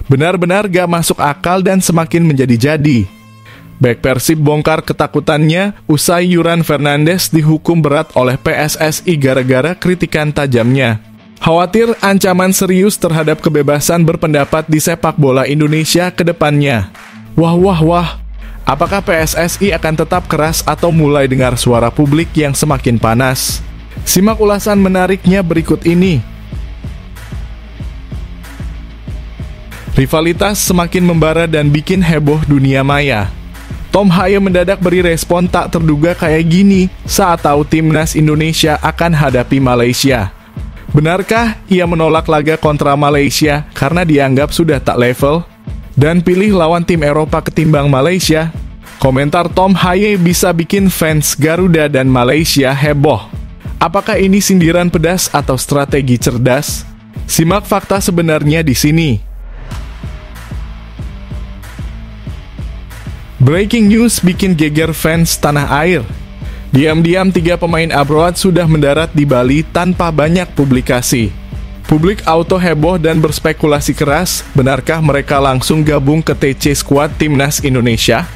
Benar-benar gak masuk akal dan semakin menjadi-jadi. Bek Persib bongkar ketakutannya usai Yuran Fernandes dihukum berat oleh PSSI gara-gara kritikan tajamnya. Khawatir ancaman serius terhadap kebebasan berpendapat di sepak bola Indonesia ke depannya. Wah. Apakah PSSI akan tetap keras atau mulai dengar suara publik yang semakin panas? Simak ulasan menariknya berikut ini. Rivalitas semakin membara dan bikin heboh dunia maya. Tom Haye mendadak beri respon tak terduga kayak gini saat tahu timnas Indonesia akan hadapi Malaysia. Benarkah ia menolak laga kontra Malaysia karena dianggap sudah tak level dan pilih lawan tim Eropa ketimbang Malaysia? Komentar Tom Haye bisa bikin fans Garuda dan Malaysia heboh. Apakah ini sindiran pedas atau strategi cerdas? Simak fakta sebenarnya di sini. Breaking news bikin geger fans tanah air. Diam-diam 3 pemain abroad sudah mendarat di Bali tanpa banyak publikasi. Publik auto heboh dan berspekulasi keras, benarkah mereka langsung gabung ke TC Squad Timnas Indonesia?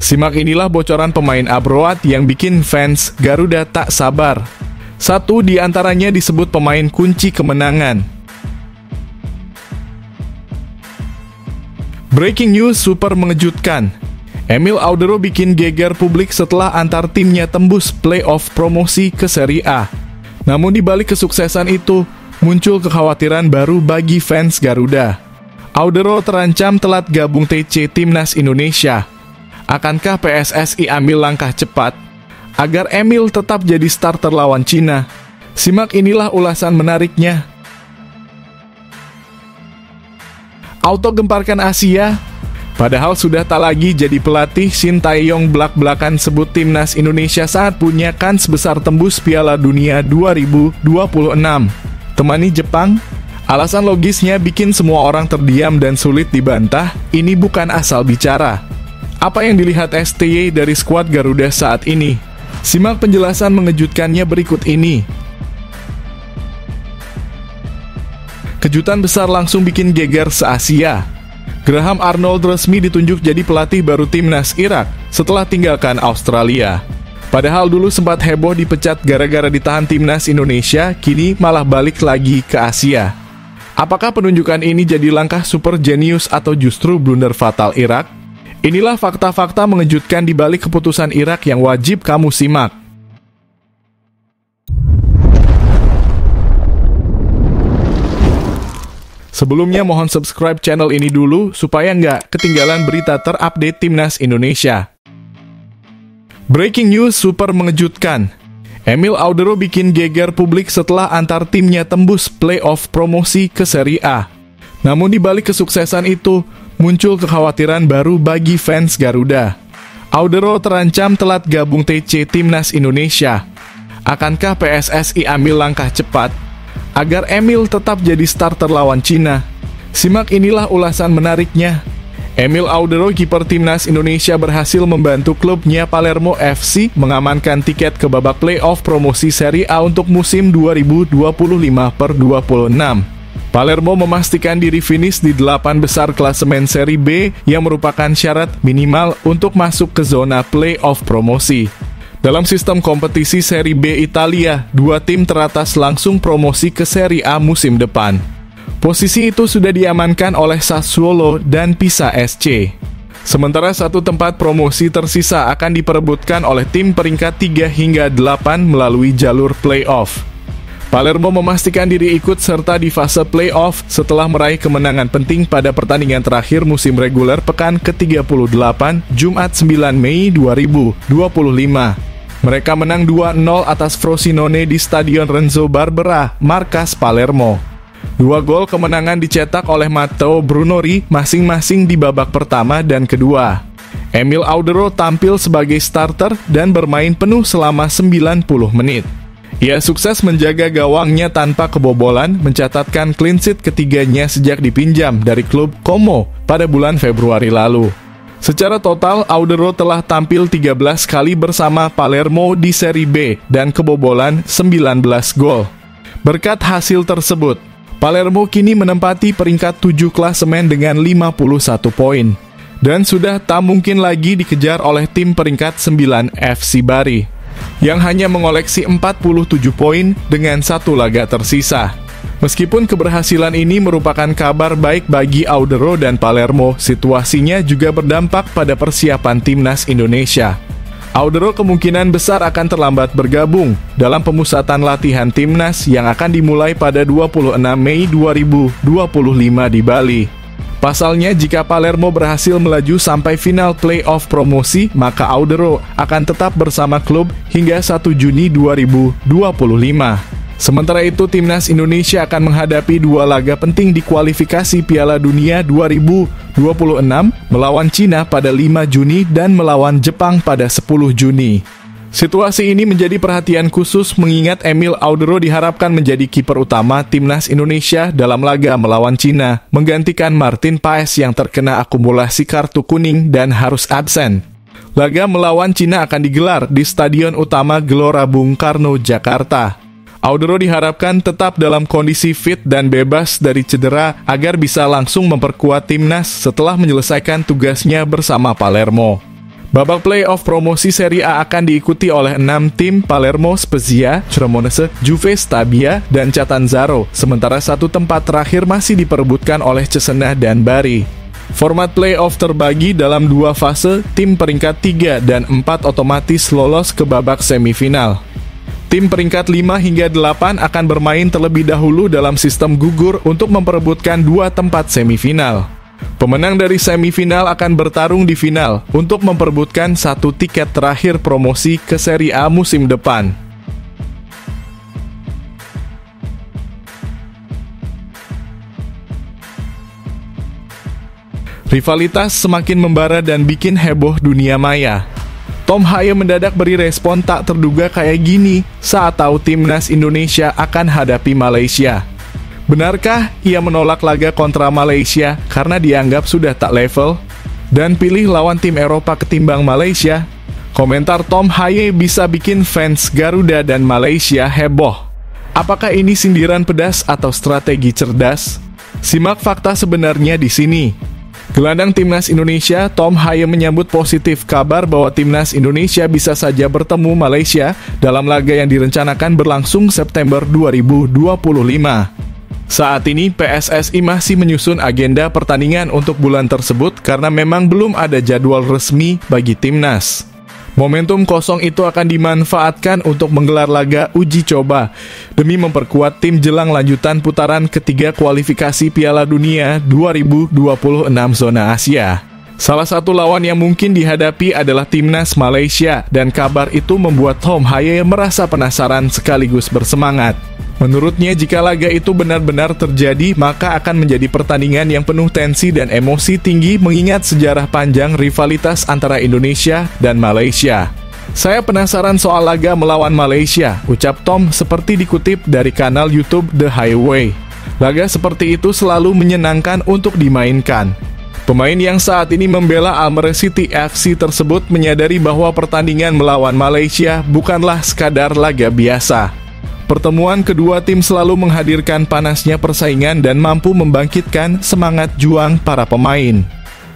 Simak inilah bocoran pemain abroad yang bikin fans Garuda tak sabar. 1 di antaranya disebut pemain kunci kemenangan. Breaking news super mengejutkan. Emil Audero bikin geger publik setelah antar timnya tembus playoff promosi ke Serie A. Namun di balik kesuksesan itu, muncul kekhawatiran baru bagi fans Garuda. Audero terancam telat gabung TC Timnas Indonesia. Akankah PSSI ambil langkah cepat agar Emil tetap jadi starter lawan Cina? Simak inilah ulasan menariknya. Auto gemparkan Asia. Padahal sudah tak lagi jadi pelatih, Shin Tae-yong belak-belakan sebut timnas Indonesia saat punya kans besar tembus Piala Dunia 2026. Temani Jepang, alasan logisnya bikin semua orang terdiam dan sulit dibantah, ini bukan asal bicara. Apa yang dilihat STY dari skuad Garuda saat ini? Simak penjelasan mengejutkannya berikut ini. Kejutan besar langsung bikin geger se-Asia. Graham Arnold resmi ditunjuk jadi pelatih baru timnas Irak setelah tinggalkan Australia. Padahal dulu sempat heboh dipecat gara-gara ditahan timnas Indonesia, kini malah balik lagi ke Asia. Apakah penunjukan ini jadi langkah super jenius atau justru blunder fatal Irak? Inilah fakta-fakta mengejutkan di balik keputusan Irak yang wajib kamu simak. Sebelumnya mohon subscribe channel ini dulu supaya nggak ketinggalan berita terupdate Timnas Indonesia. Breaking news super mengejutkan. Emil Audero bikin geger publik setelah antar timnya tembus playoff promosi ke Serie A. Namun di balik kesuksesan itu, muncul kekhawatiran baru bagi fans Garuda. Audero terancam telat gabung TC Timnas Indonesia. Akankah PSSI ambil langkah cepat agar Emil tetap jadi starter lawan Cina? Simak inilah ulasan menariknya. Emil Audero, kiper timnas Indonesia, berhasil membantu klubnya Palermo FC mengamankan tiket ke babak playoff promosi Serie A untuk musim 2025/26. Palermo memastikan diri finish di 8 besar klasemen Serie B yang merupakan syarat minimal untuk masuk ke zona playoff promosi. Dalam sistem kompetisi Serie B Italia, 2 tim teratas langsung promosi ke Serie A musim depan. Posisi itu sudah diamankan oleh Sassuolo dan Pisa SC. Sementara 1 tempat promosi tersisa akan diperebutkan oleh tim peringkat 3 hingga 8 melalui jalur playoff. Palermo memastikan diri ikut serta di fase playoff setelah meraih kemenangan penting pada pertandingan terakhir musim reguler pekan ke-38, Jumat 9 Mei 2025. Mereka menang 2-0 atas Frosinone di Stadion Renzo Barbera, markas Palermo. 2 gol kemenangan dicetak oleh Matteo Brunori masing-masing di babak pertama dan kedua. Emil Audero tampil sebagai starter dan bermain penuh selama 90 menit. Ia sukses menjaga gawangnya tanpa kebobolan, mencatatkan clean sheet ketiganya sejak dipinjam dari klub Como pada bulan Februari lalu. Secara total, Audero telah tampil 13 kali bersama Palermo di Serie B dan kebobolan 19 gol. Berkat hasil tersebut, Palermo kini menempati peringkat 7 klasemen dengan 51 poin. Dan sudah tak mungkin lagi dikejar oleh tim peringkat 9 FC Bari, yang hanya mengoleksi 47 poin dengan 1 laga tersisa. Meskipun keberhasilan ini merupakan kabar baik bagi Auderro dan Palermo, situasinya juga berdampak pada persiapan timnas Indonesia. Auderro kemungkinan besar akan terlambat bergabung dalam pemusatan latihan timnas yang akan dimulai pada 26 Mei 2025 di Bali. Pasalnya, jika Palermo berhasil melaju sampai final playoff promosi, maka Auderro akan tetap bersama klub hingga 1 Juni 2025. Sementara itu, timnas Indonesia akan menghadapi 2 laga penting di kualifikasi Piala Dunia 2026 melawan Cina pada 5 Juni dan melawan Jepang pada 10 Juni. Situasi ini menjadi perhatian khusus mengingat Emil Auderro diharapkan menjadi kiper utama timnas Indonesia dalam laga melawan Cina, menggantikan Martin Paes yang terkena akumulasi kartu kuning dan harus absen. Laga melawan Cina akan digelar di Stadion Utama Gelora Bung Karno, Jakarta. Auderro diharapkan tetap dalam kondisi fit dan bebas dari cedera agar bisa langsung memperkuat timnas setelah menyelesaikan tugasnya bersama Palermo. Babak playoff promosi Serie A akan diikuti oleh 6 tim: Palermo, Spezia, Cremonese, Juve, Stabia, dan Catanzaro, sementara 1 tempat terakhir masih diperebutkan oleh Cesena dan Bari. Format playoff terbagi dalam 2 fase, tim peringkat 3 dan 4 otomatis lolos ke babak semifinal. Tim peringkat 5 hingga 8 akan bermain terlebih dahulu dalam sistem gugur untuk memperebutkan 2 tempat semifinal. Pemenang dari semifinal akan bertarung di final untuk memperebutkan 1 tiket terakhir promosi ke Serie A musim depan. Rivalitas semakin membara dan bikin heboh dunia maya. Tom Haye mendadak beri respon tak terduga kayak gini saat tahu timnas Indonesia akan hadapi Malaysia. Benarkah ia menolak laga kontra Malaysia karena dianggap sudah tak level dan pilih lawan tim Eropa ketimbang Malaysia? Komentar Tom Haye bisa bikin fans Garuda dan Malaysia heboh. Apakah ini sindiran pedas atau strategi cerdas? Simak fakta sebenarnya di sini. Gelandang timnas Indonesia, Tom Haye menyambut positif kabar bahwa timnas Indonesia bisa saja bertemu Malaysia dalam laga yang direncanakan berlangsung September 2025. Saat ini, PSSI masih menyusun agenda pertandingan untuk bulan tersebut karena memang belum ada jadwal resmi bagi timnas. Momentum kosong itu akan dimanfaatkan untuk menggelar laga uji coba demi memperkuat tim jelang lanjutan putaran ketiga kualifikasi Piala Dunia 2026 zona Asia. Salah satu lawan yang mungkin dihadapi adalah timnas Malaysia dan kabar itu membuat Tom Haye merasa penasaran sekaligus bersemangat. Menurutnya, jika laga itu benar-benar terjadi, maka akan menjadi pertandingan yang penuh tensi dan emosi tinggi mengingat sejarah panjang rivalitas antara Indonesia dan Malaysia. Saya penasaran soal laga melawan Malaysia, ucap Tom seperti dikutip dari kanal YouTube The Highway. Laga seperti itu selalu menyenangkan untuk dimainkan. Pemain yang saat ini membela Almere City FC tersebut menyadari bahwa pertandingan melawan Malaysia bukanlah sekadar laga biasa. Pertemuan kedua tim selalu menghadirkan panasnya persaingan dan mampu membangkitkan semangat juang para pemain.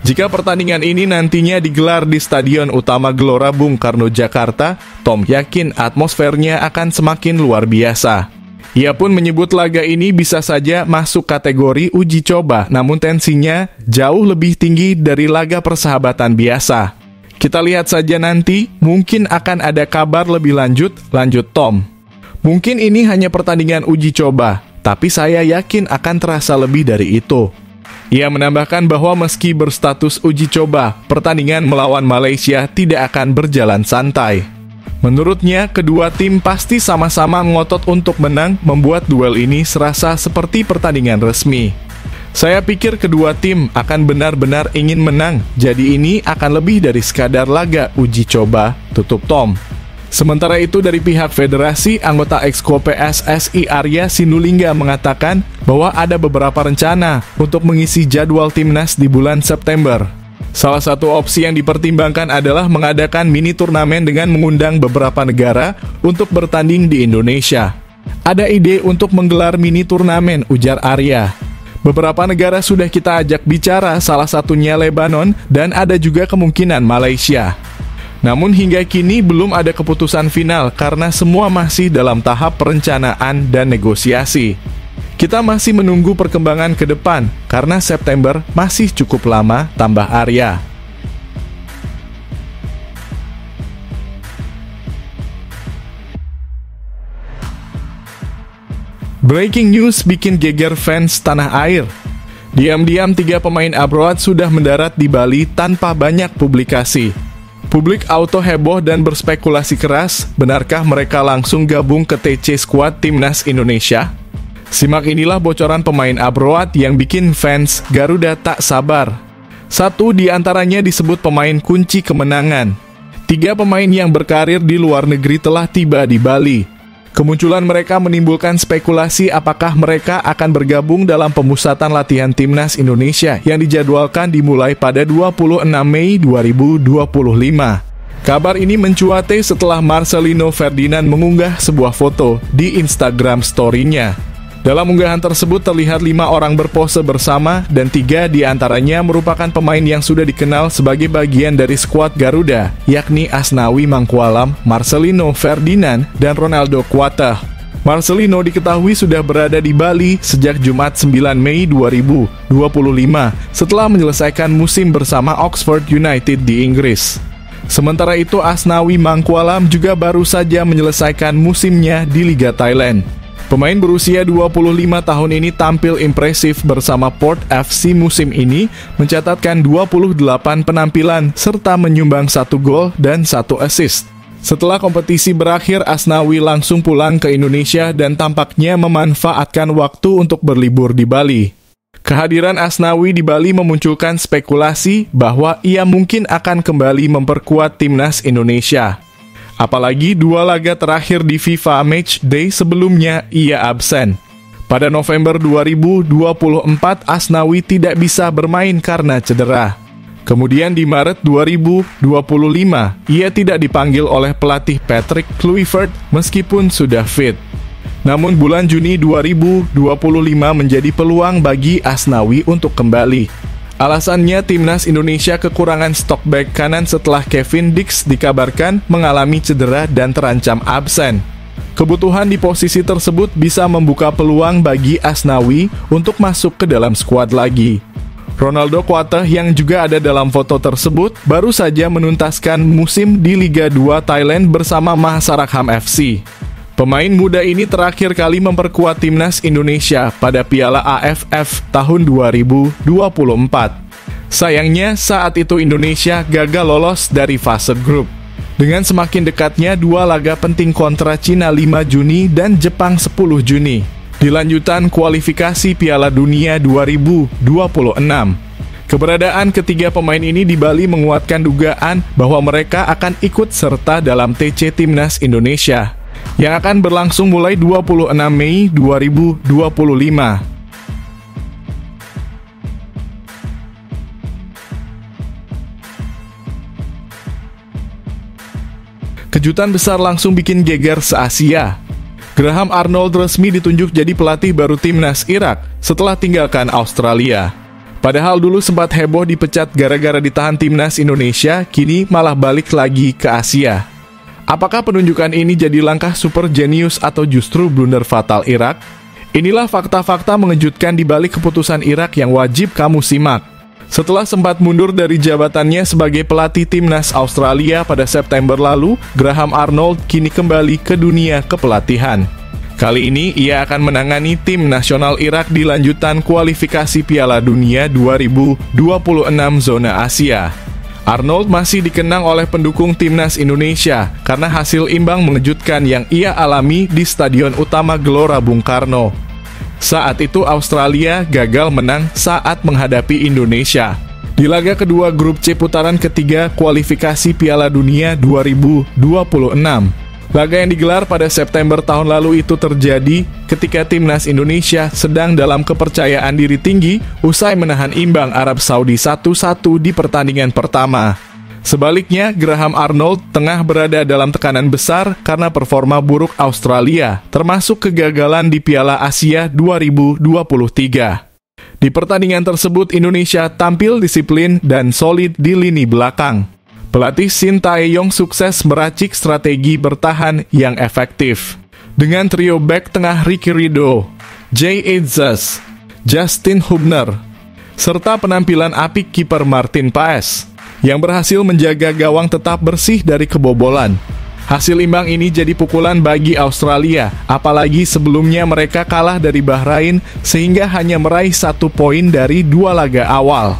Jika pertandingan ini nantinya digelar di Stadion Utama Gelora Bung Karno, Jakarta, Tom yakin atmosfernya akan semakin luar biasa. Ia pun menyebut laga ini bisa saja masuk kategori uji coba, namun tensinya jauh lebih tinggi dari laga persahabatan biasa. Kita lihat saja nanti, mungkin akan ada kabar lebih lanjut Tom. Mungkin ini hanya pertandingan uji coba, tapi saya yakin akan terasa lebih dari itu. Ia menambahkan bahwa meski berstatus uji coba, pertandingan melawan Malaysia tidak akan berjalan santai. Menurutnya, kedua tim pasti sama-sama ngotot untuk menang, membuat duel ini serasa seperti pertandingan resmi. Saya pikir kedua tim akan benar-benar ingin menang, jadi ini akan lebih dari sekadar laga uji coba, tutup Tom. Sementara itu, dari pihak federasi, anggota Exco PSSI Arya Sinulinga mengatakan bahwa ada beberapa rencana untuk mengisi jadwal timnas di bulan September. Salah satu opsi yang dipertimbangkan adalah mengadakan mini turnamen dengan mengundang beberapa negara untuk bertanding di Indonesia. Ada ide untuk menggelar mini turnamen, ujar Arya. Beberapa negara sudah kita ajak bicara, salah satunya Lebanon, dan ada juga kemungkinan Malaysia. Namun hingga kini belum ada keputusan final karena semua masih dalam tahap perencanaan dan negosiasi. Kita masih menunggu perkembangan ke depan karena September masih cukup lama, tambah Arya. Breaking news bikin geger fans tanah air. Diam-diam 3 pemain abroad sudah mendarat di Bali tanpa banyak publikasi. Publik auto heboh dan berspekulasi keras, benarkah mereka langsung gabung ke TC Squad Timnas Indonesia? Simak inilah bocoran pemain abroad yang bikin fans Garuda tak sabar. 1 di antaranya disebut pemain kunci kemenangan. 3 pemain yang berkarir di luar negeri telah tiba di Bali. Kemunculan mereka menimbulkan spekulasi apakah mereka akan bergabung dalam pemusatan latihan Timnas Indonesia yang dijadwalkan dimulai pada 26 Mei 2025. Kabar ini mencuat setelah Marcelino Ferdinand mengunggah sebuah foto di Instagram story-nya. Dalam unggahan tersebut terlihat 5 orang berpose bersama dan 3 diantaranya merupakan pemain yang sudah dikenal sebagai bagian dari skuad Garuda, yakni Asnawi Mangkualam, Marcelino Ferdinand, dan Ronaldo Kuatah. Marcelino diketahui sudah berada di Bali sejak Jumat 9 Mei 2025 setelah menyelesaikan musim bersama Oxford United di Inggris. Sementara itu Asnawi Mangkualam juga baru saja menyelesaikan musimnya di Liga Thailand. Pemain berusia 25 tahun ini tampil impresif bersama Port FC musim ini, mencatatkan 28 penampilan serta menyumbang 1 gol dan 1 assist. Setelah kompetisi berakhir, Asnawi langsung pulang ke Indonesia dan tampaknya memanfaatkan waktu untuk berlibur di Bali. Kehadiran Asnawi di Bali memunculkan spekulasi bahwa ia mungkin akan kembali memperkuat Timnas Indonesia. Apalagi 2 laga terakhir di FIFA Matchday sebelumnya ia absen. Pada November 2024, Asnawi tidak bisa bermain karena cedera. Kemudian di Maret 2025, ia tidak dipanggil oleh pelatih Patrick Kluivert meskipun sudah fit. Namun bulan Juni 2025 menjadi peluang bagi Asnawi untuk kembali. Alasannya Timnas Indonesia kekurangan stok bek kanan setelah Kevin Dix dikabarkan mengalami cedera dan terancam absen. Kebutuhan di posisi tersebut bisa membuka peluang bagi Asnawi untuk masuk ke dalam skuad lagi. Ronaldo Kuatah yang juga ada dalam foto tersebut baru saja menuntaskan musim di Liga 2 Thailand bersama Mahasarakham FC. Pemain muda ini terakhir kali memperkuat Timnas Indonesia pada Piala AFF tahun 2024. Sayangnya, saat itu Indonesia gagal lolos dari fase grup. Dengan semakin dekatnya 2 laga penting kontra Cina 5 Juni dan Jepang 10 Juni. Di lanjutan kualifikasi Piala Dunia 2026. Keberadaan ketiga pemain ini di Bali menguatkan dugaan bahwa mereka akan ikut serta dalam TC Timnas Indonesia yang akan berlangsung mulai 26 Mei 2025. Kejutan besar langsung bikin geger se-Asia. Graham Arnold resmi ditunjuk jadi pelatih baru Timnas Irak setelah tinggalkan Australia. Padahal dulu sempat heboh dipecat gara-gara ditahan Timnas Indonesia, kini malah balik lagi ke Asia. Apakah penunjukan ini jadi langkah super jenius atau justru blunder fatal Irak? Inilah fakta-fakta mengejutkan di balik keputusan Irak yang wajib kamu simak. Setelah sempat mundur dari jabatannya sebagai pelatih Timnas Australia pada September lalu, Graham Arnold kini kembali ke dunia kepelatihan. Kali ini ia akan menangani tim nasional Irak di lanjutan kualifikasi Piala Dunia 2026 zona Asia. Arnold masih dikenang oleh pendukung Timnas Indonesia karena hasil imbang mengejutkan yang ia alami di Stadion Utama Gelora Bung Karno. Saat itu Australia gagal menang saat menghadapi Indonesia. Di laga kedua grup C putaran ketiga kualifikasi Piala Dunia 2026. Laga yang digelar pada September tahun lalu itu terjadi ketika Timnas Indonesia sedang dalam kepercayaan diri tinggi usai menahan imbang Arab Saudi 1-1 di pertandingan pertama. Sebaliknya, Graham Arnold tengah berada dalam tekanan besar karena performa buruk Australia, termasuk kegagalan di Piala Asia 2023. Di pertandingan tersebut, Indonesia tampil disiplin dan solid di lini belakang. Pelatih Shin Tae-yong sukses meracik strategi bertahan yang efektif. Dengan trio bek tengah Ricky Ridho, Jay Itzas, Justin Hubner, serta penampilan apik kiper Martin Paes, yang berhasil menjaga gawang tetap bersih dari kebobolan. Hasil imbang ini jadi pukulan bagi Australia, apalagi sebelumnya mereka kalah dari Bahrain sehingga hanya meraih 1 poin dari 2 laga awal.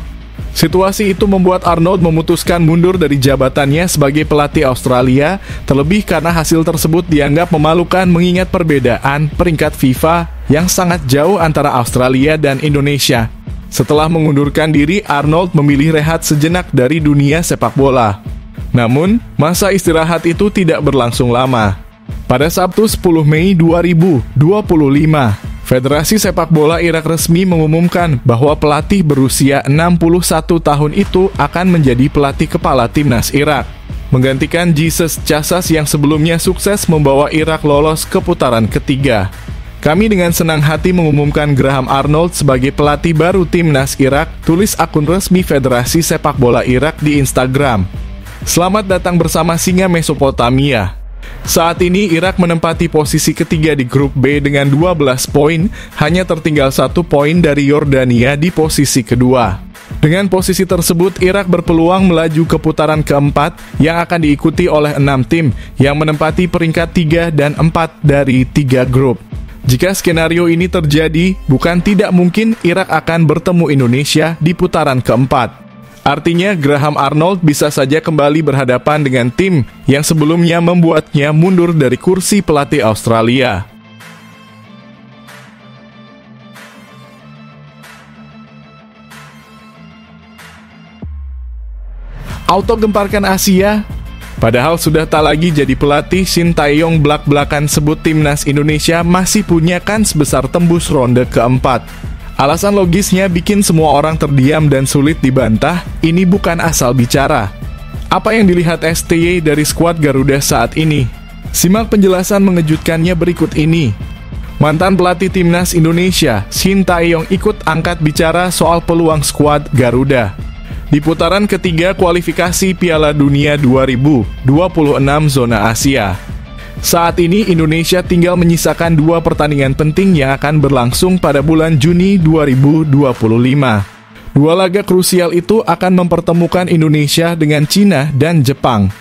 Situasi itu membuat Arnold memutuskan mundur dari jabatannya sebagai pelatih Australia, terlebih karena hasil tersebut dianggap memalukan mengingat perbedaan peringkat FIFA yang sangat jauh antara Australia dan Indonesia. Setelah mengundurkan diri, Arnold memilih rehat sejenak dari dunia sepak bola. Namun, masa istirahat itu tidak berlangsung lama. Pada Sabtu 10 Mei 2025, Federasi Sepak Bola Irak resmi mengumumkan bahwa pelatih berusia 61 tahun itu akan menjadi pelatih kepala timnas Irak, menggantikan Jesus Casas yang sebelumnya sukses membawa Irak lolos ke putaran ketiga. Kami dengan senang hati mengumumkan Graham Arnold sebagai pelatih baru timnas Irak, tulis akun resmi Federasi Sepak Bola Irak di Instagram. Selamat datang bersama Singa Mesopotamia. Saat ini Irak menempati posisi ketiga di grup B dengan 12 poin, hanya tertinggal 1 poin dari Yordania di posisi kedua. Dengan posisi tersebut, Irak berpeluang melaju ke putaran keempat yang akan diikuti oleh 6 tim yang menempati peringkat 3 dan 4 dari 3 grup. Jika skenario ini terjadi, bukan tidak mungkin Irak akan bertemu Indonesia di putaran keempat. Artinya, Graham Arnold bisa saja kembali berhadapan dengan tim yang sebelumnya membuatnya mundur dari kursi pelatih Australia. Auto gemparkan Asia. Padahal sudah tak lagi jadi pelatih, Shin Tae-yong belak-belakan sebut timnas Indonesia masih punya kans besar tembus ronde keempat. Alasan logisnya bikin semua orang terdiam dan sulit dibantah, ini bukan asal bicara. Apa yang dilihat STY dari skuad Garuda saat ini? Simak penjelasan mengejutkannya berikut ini. Mantan pelatih timnas Indonesia, Shin Tae-yong ikut angkat bicara soal peluang skuad Garuda. Di putaran ketiga kualifikasi Piala Dunia 2026 zona Asia. Saat ini Indonesia tinggal menyisakan 2 pertandingan penting yang akan berlangsung pada bulan Juni 2025. 2 laga krusial itu akan mempertemukan Indonesia dengan Cina dan Jepang.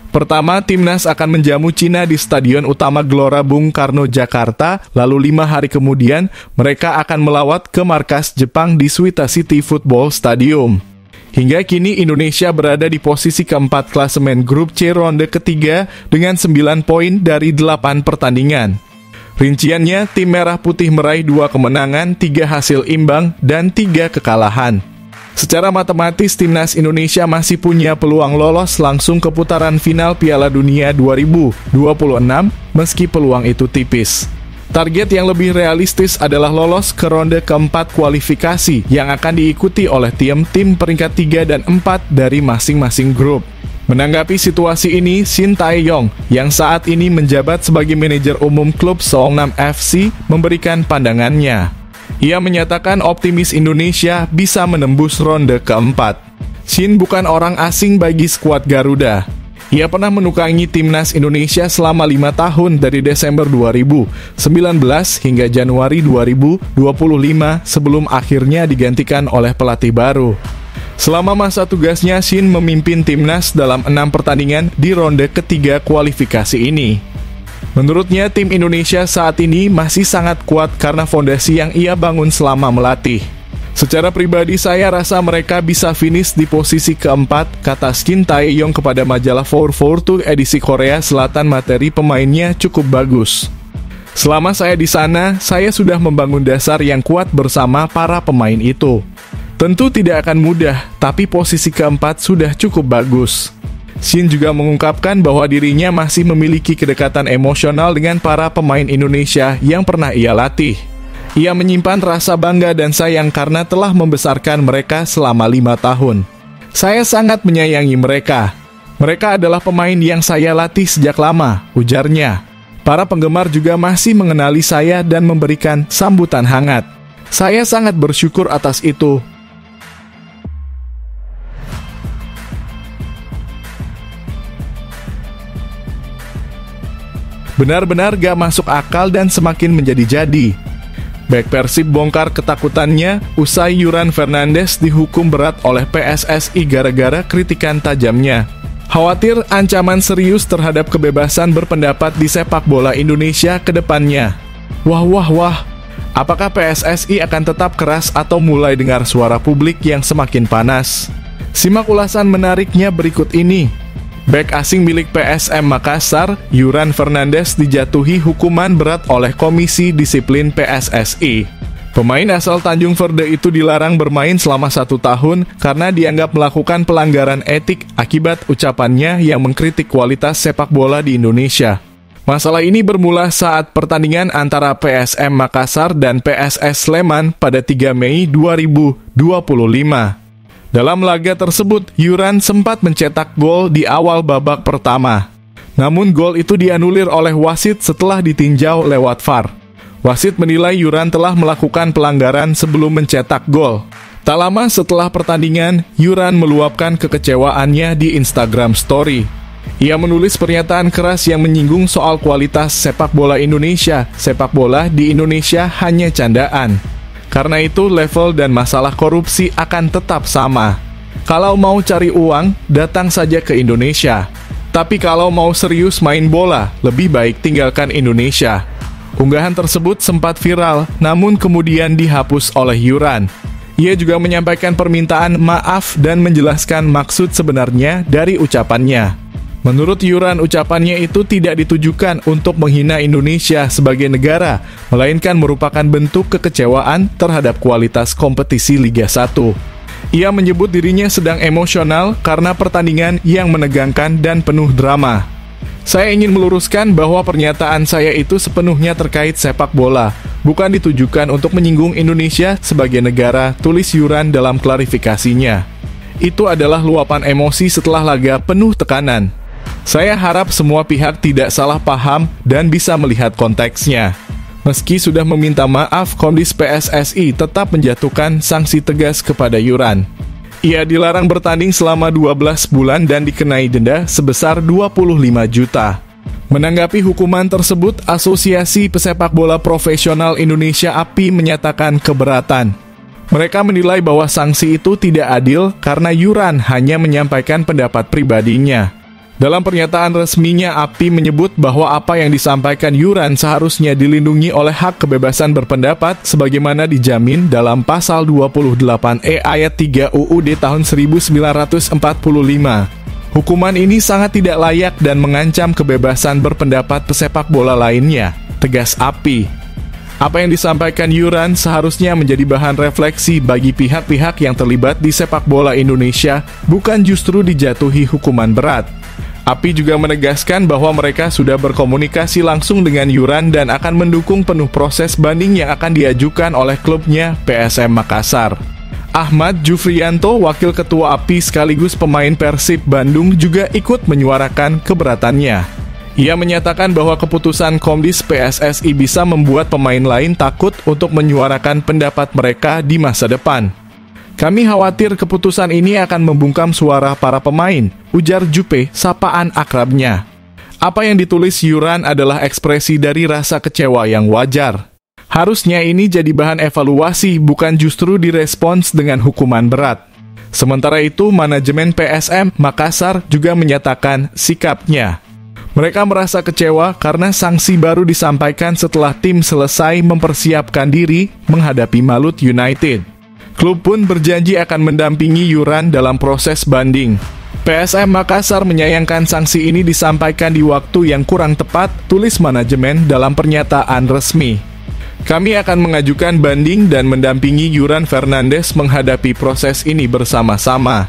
Pertama, timnas akan menjamu Cina di Stadion Utama Gelora Bung Karno, Jakarta, lalu 5 hari kemudian mereka akan melawat ke markas Jepang di Suita City Football Stadium. Hingga kini Indonesia berada di posisi keempat klasemen grup C ronde ketiga dengan 9 poin dari 8 pertandingan. Rinciannya, tim merah putih meraih 2 kemenangan, 3 hasil imbang, dan 3 kekalahan. Secara matematis, timnas Indonesia masih punya peluang lolos langsung ke putaran final Piala Dunia 2026, meski peluang itu tipis. Target yang lebih realistis adalah lolos ke ronde keempat kualifikasi yang akan diikuti oleh tim-tim peringkat 3 dan 4 dari masing-masing grup. Menanggapi situasi ini, Shin Tae-yong yang saat ini menjabat sebagai manajer umum klub Seongnam FC memberikan pandangannya. Ia menyatakan optimis Indonesia bisa menembus ronde keempat. Shin bukan orang asing bagi skuad Garuda. Ia pernah menukangi timnas Indonesia selama 5 tahun dari Desember 2019 hingga Januari 2025 sebelum akhirnya digantikan oleh pelatih baru. Selama masa tugasnya, Shin memimpin timnas dalam 6 pertandingan di ronde ketiga kualifikasi ini. Menurutnya, tim Indonesia saat ini masih sangat kuat karena fondasi yang ia bangun selama melatih. Secara pribadi, saya rasa mereka bisa finish di posisi keempat, kata Shin Tae-yong kepada majalah 442 edisi Korea Selatan. Materi pemainnya cukup bagus. Selama saya di sana, saya sudah membangun dasar yang kuat bersama para pemain itu. Tentu tidak akan mudah, tapi posisi keempat sudah cukup bagus. Shin juga mengungkapkan bahwa dirinya masih memiliki kedekatan emosional dengan para pemain Indonesia yang pernah ia latih. Ia menyimpan rasa bangga dan sayang karena telah membesarkan mereka selama 5 tahun. Saya sangat menyayangi mereka. Mereka adalah pemain yang saya latih sejak lama, ujarnya. Para penggemar juga masih mengenali saya dan memberikan sambutan hangat. Saya sangat bersyukur atas itu. Benar-benar gak masuk akal dan semakin menjadi-jadi. Bek Persib bongkar ketakutannya usai Yuran Fernandes dihukum berat oleh PSSI gara-gara kritikan tajamnya. Khawatir ancaman serius terhadap kebebasan berpendapat di sepak bola Indonesia ke depannya. Wah. Apakah PSSI akan tetap keras atau mulai dengar suara publik yang semakin panas? Simak ulasan menariknya berikut ini. Bek asing milik PSM Makassar, Yuran Fernandes dijatuhi hukuman berat oleh Komisi Disiplin PSSI. Pemain asal Tanjung Verde itu dilarang bermain selama 1 tahun karena dianggap melakukan pelanggaran etik akibat ucapannya yang mengkritik kualitas sepak bola di Indonesia. Masalah ini bermula saat pertandingan antara PSM Makassar dan PSS Sleman pada 3 Mei 2025. Dalam laga tersebut, Yuran sempat mencetak gol di awal babak pertama. Namun gol itu dianulir oleh wasit setelah ditinjau lewat VAR. Wasit menilai Yuran telah melakukan pelanggaran sebelum mencetak gol. Tak lama setelah pertandingan, Yuran meluapkan kekecewaannya di Instagram Story. Ia menulis pernyataan keras yang menyinggung soal kualitas sepak bola Indonesia. Sepak bola di Indonesia hanya candaan. Karena itu level dan masalah korupsi akan tetap sama. Kalau mau cari uang, datang saja ke Indonesia. Tapi kalau mau serius main bola, lebih baik tinggalkan Indonesia. Unggahan tersebut sempat viral, namun kemudian dihapus oleh Yuran. Ia juga menyampaikan permintaan maaf dan menjelaskan maksud sebenarnya dari ucapannya. Menurut Yuran, ucapannya itu tidak ditujukan untuk menghina Indonesia sebagai negara, melainkan merupakan bentuk kekecewaan terhadap kualitas kompetisi Liga 1. Ia menyebut dirinya sedang emosional karena pertandingan yang menegangkan dan penuh drama. Saya ingin meluruskan bahwa pernyataan saya itu sepenuhnya terkait sepak bola, bukan ditujukan untuk menyinggung Indonesia sebagai negara, tulis Yuran dalam klarifikasinya. Itu adalah luapan emosi setelah laga penuh tekanan. Saya harap semua pihak tidak salah paham dan bisa melihat konteksnya. Meski sudah meminta maaf, Komdis PSSI tetap menjatuhkan sanksi tegas kepada Yuran. Ia dilarang bertanding selama 12 bulan dan dikenai denda sebesar 25 juta. Menanggapi hukuman tersebut, Asosiasi Pesepak Bola Profesional Indonesia API menyatakan keberatan. Mereka menilai bahwa sanksi itu tidak adil karena Yuran hanya menyampaikan pendapat pribadinya. Dalam pernyataan resminya, API menyebut bahwa apa yang disampaikan Yuran seharusnya dilindungi oleh hak kebebasan berpendapat sebagaimana dijamin dalam pasal 28E ayat 3 UUD tahun 1945. Hukuman ini sangat tidak layak dan mengancam kebebasan berpendapat pesepak bola lainnya, tegas API. Apa yang disampaikan Yuran seharusnya menjadi bahan refleksi bagi pihak-pihak yang terlibat di sepak bola Indonesia, bukan justru dijatuhi hukuman berat. API juga menegaskan bahwa mereka sudah berkomunikasi langsung dengan Yuran dan akan mendukung penuh proses banding yang akan diajukan oleh klubnya PSM Makassar. Ahmad Jufrianto, Wakil Ketua API sekaligus pemain Persib Bandung, juga ikut menyuarakan keberatannya. Ia menyatakan bahwa keputusan Komdis PSSI bisa membuat pemain lain takut untuk menyuarakan pendapat mereka di masa depan. Kami khawatir keputusan ini akan membungkam suara para pemain, ujar Jupe, sapaan akrabnya. Apa yang ditulis Yuran adalah ekspresi dari rasa kecewa yang wajar. Harusnya ini jadi bahan evaluasi, bukan justru direspons dengan hukuman berat. Sementara itu, manajemen PSM Makassar juga menyatakan sikapnya. Mereka merasa kecewa karena sanksi baru disampaikan setelah tim selesai mempersiapkan diri menghadapi Malut United. Klub pun berjanji akan mendampingi Yuran dalam proses banding. PSM Makassar menyayangkan sanksi ini disampaikan di waktu yang kurang tepat, tulis manajemen dalam pernyataan resmi. Kami akan mengajukan banding dan mendampingi Yuran Fernandes menghadapi proses ini bersama-sama.